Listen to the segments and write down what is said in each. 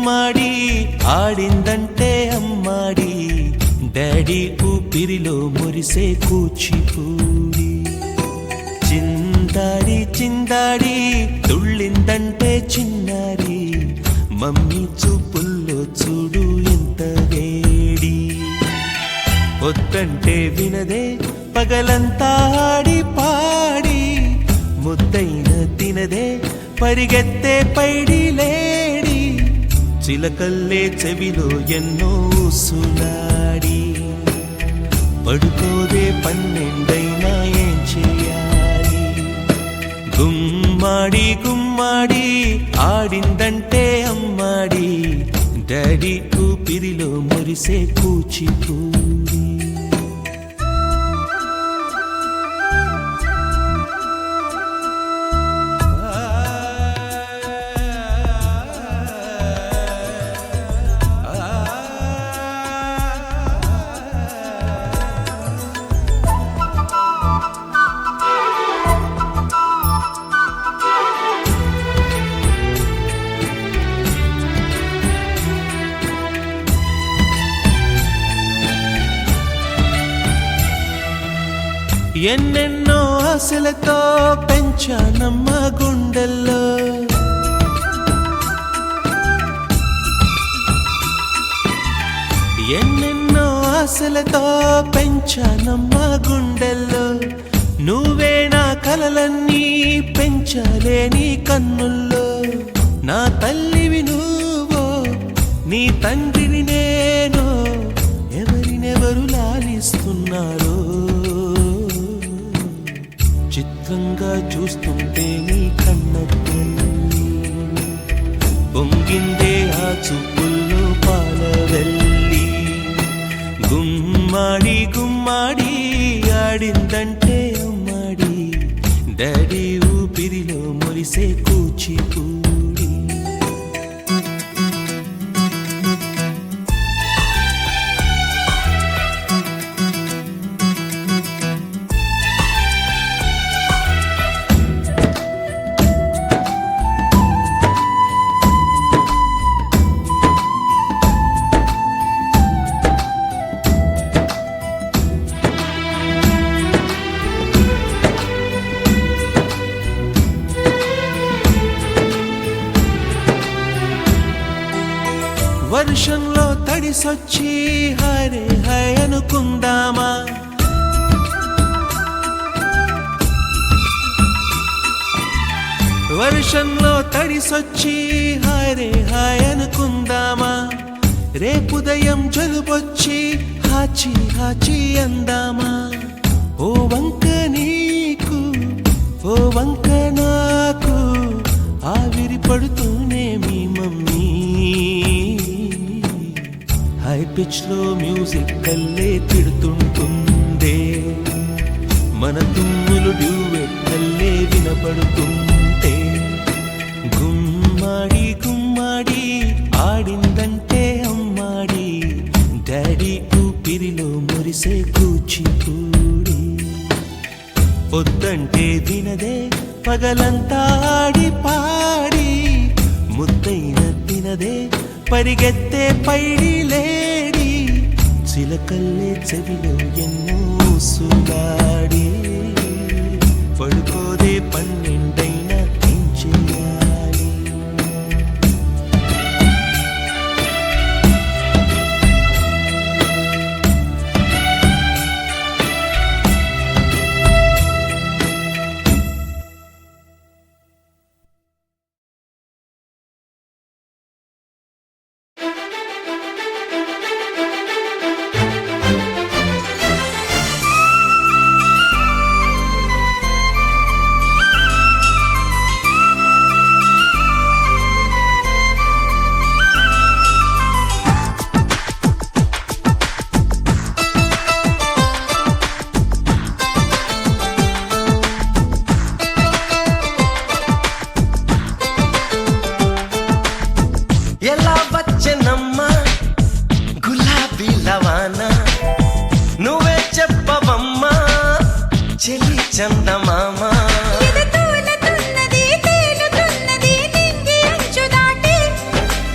గుమ్మాడి ఆడిందంటే అమ్మాడి డాడీ ఊపిరిలో మురిసే కూచిపూడి చిందాడి చిందాడి తుళ్ళిందంటే చిన్నారి మమ్మీ చూపుల్లో చూడు ఎంత వేడి వద్దంటే వినదే పగలంతా ఆడి పాడి ముద్దైన తినదే పరిగెత్తే పైడి లేడి చిలకల్లే చెవిలో ఎన్నో సులాడి పడుకోదే పన్నెండైనా ఏం చేయాలి గుమ్మాడి గుమ్మాడి ఆడిందంటే అమ్మాడి డాడీ ఊపిరిలో మురిసే కూచిపూడి ఎన్నెన్నో ఆశలతో పెంచానమ్మ గుండెల్లో ఎన్నెన్నో ఆశలతో పెంచానమ్మ గుండెల్లో నువ్వే నా కలలన్నీ పెంచాలే నీ కన్నుల్లో నా తల్లివి నువ్వో నీ తండ్రిని నేను ఎవరినెవరు లాలిస్తున్నారో చిత్రంగా చూస్తుంటే నీ కన్నప్పుడు పొంగిందే ఆ చూపుల్లో పాలవెల్లి గుమ్మాడి గుమ్మాడి ఆడిందంటే అమ్మాడి డాడీ ఊపిరిలో మురిసే కూచిపూడి వర్షంలో తడిసొచ్చి హరే హై అనుకుందామా వర్షంలో తడిసొచ్చి హరే హాయ్ అనుకుందామా రేపుదయం జలుబొచ్చి హాచి హాచి అందామా ఓ వంక నీకు ఓ వంక నాకు ఆవిరి పడుతూనే మీ మమ్మీ హై పిచ్ లో మ్యూజిక్ కల్లే తిడుతుంటుందే మన తుమ్ములు డ్యూయెట్ కల్లే వినపడుతుంటే గుమ్మాడి గుమ్మాడి ఆడిందంటే అమ్మాడి డాడీ ఊపిరిలో మురిసే కూచిపూడి వద్దంటే వినదే పగలంతా ఆడి పాడి ముద్దైన తినదే పరిగెత్తే పైడి లేడి చిలకల్లే చెవిలో ఎన్నో సులాడి పడుకోదే పన్నెండైనా ఏం చేయాలి చందమామ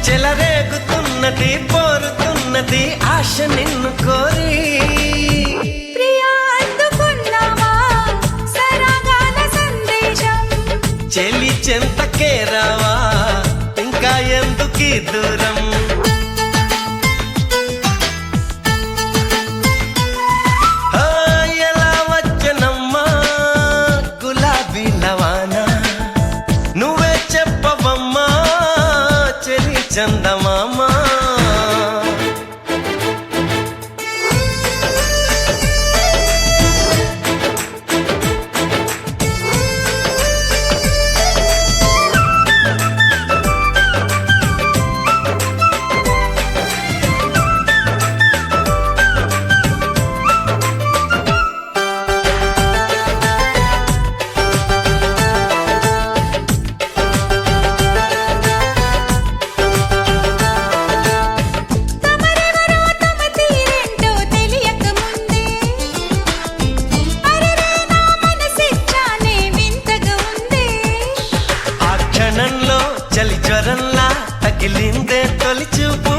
చెలరేగు ఉన్నది ఆశ నిన్ను కోరి. ప్రియా అందుకున్నావా సరాగాల సందేశం, చెలి చెంతకే రావా ఇంకా ఎందుకీ దూరం. ఎలా వచ్చనమ్మా గులాబీ లవానా, నువ్వే చెప్పవమ్మా చెలి చందమామా. తమరెవరో తమ తీరేంటో తెలియక ముందే, అరెరే నా మనసిచ్చానే వింతగా ఉందే. ఆ క్షణంలో చలి జ్వరంలా తగిలిందే తొలి చూపు,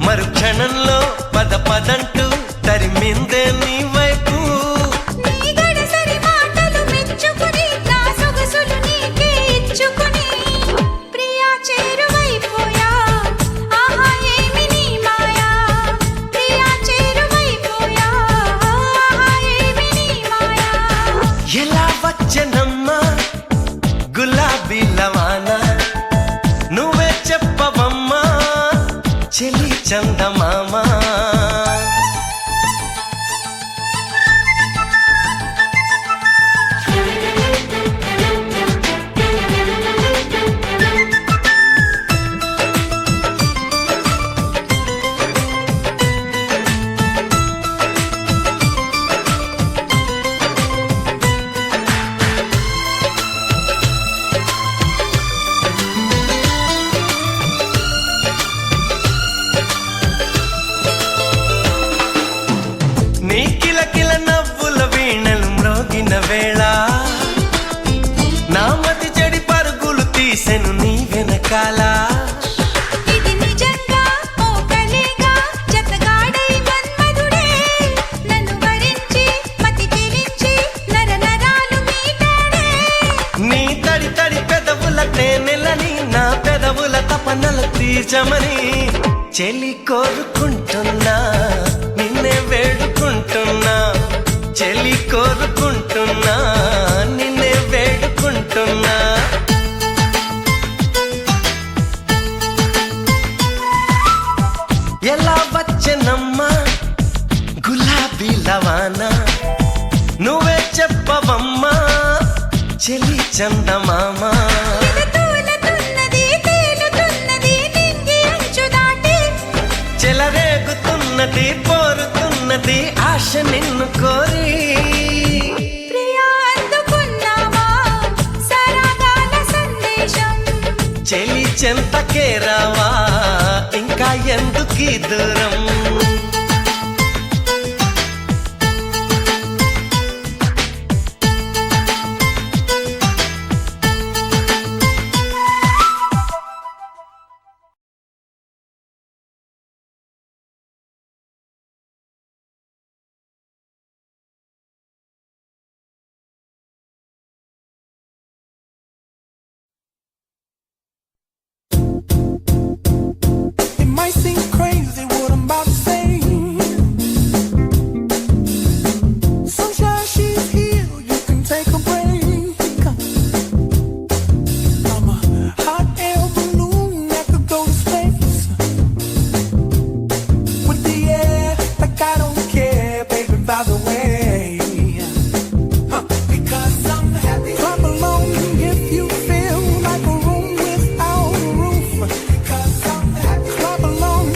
మరు క్షణంలో పద పదంటూ తరిమిందే నీ వైపు. నీ గడసరి మాటలు మెచ్చుకుని నా సొగసులు నీకే ఇచ్చుకుని, ప్రియా చేరువైపోయా ఆహా ఏమి నీ మాయా. ప్రియా చేరువైపోయా ఆహా ఏమి నీ మాయా. ఎలా వచ్చనమ్మా గులాబీ లవానా, నువ్వే చెప్పవమ్మా చెలి చందమామా. నీ కిలకిల నవ్వుల వీణలు మ్రోగిన వేళ, నా మతి చెడి పరుగులు తీసెను నీ వెనకాల. ఇది నిజంగా ఓ కలేగా జతగాడై మన్మధుడే, నన్ను వరించి మతి చెలించి నర నరాలు మీటాడే. నీ తడి తడి పెదవుల తేనెలని నా పెదవుల తపనల తీర్చమని చెలి కోరుకుంటున్నా, నిన్నే వేడుకుంటున్నా. చెలి కోరుకుంటున్నా, నిన్నే వేడుకుంటున్నా. ఎలా వచ్చనమ్మా గులాబీ లవానా, నువ్వే చెప్పవమ్మా చెలి చందమామా. ఎదతూలతున్నది తేలుతున్నది నింగి అంచు దాటి, చెలరేగుతున్నది పోరుతున్నది ఆశ నిన్ను కోరి. ప్రియా అందుకున్నావా సరాగాల సందేశం, చెలి చెంతకే రావా ఇంకా ఎందుకీ దూరం. It might seem crazy what I'm about to say. Sunshine, she's here, you can take a break. I'm a hot air balloon that could go to space. With the air, like I don't care, baby, by the way. Because I'm happy. Clap along if you feel like a room without a roof. Because I'm happy. Clap along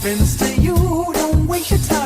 happens to you, don't waste your time.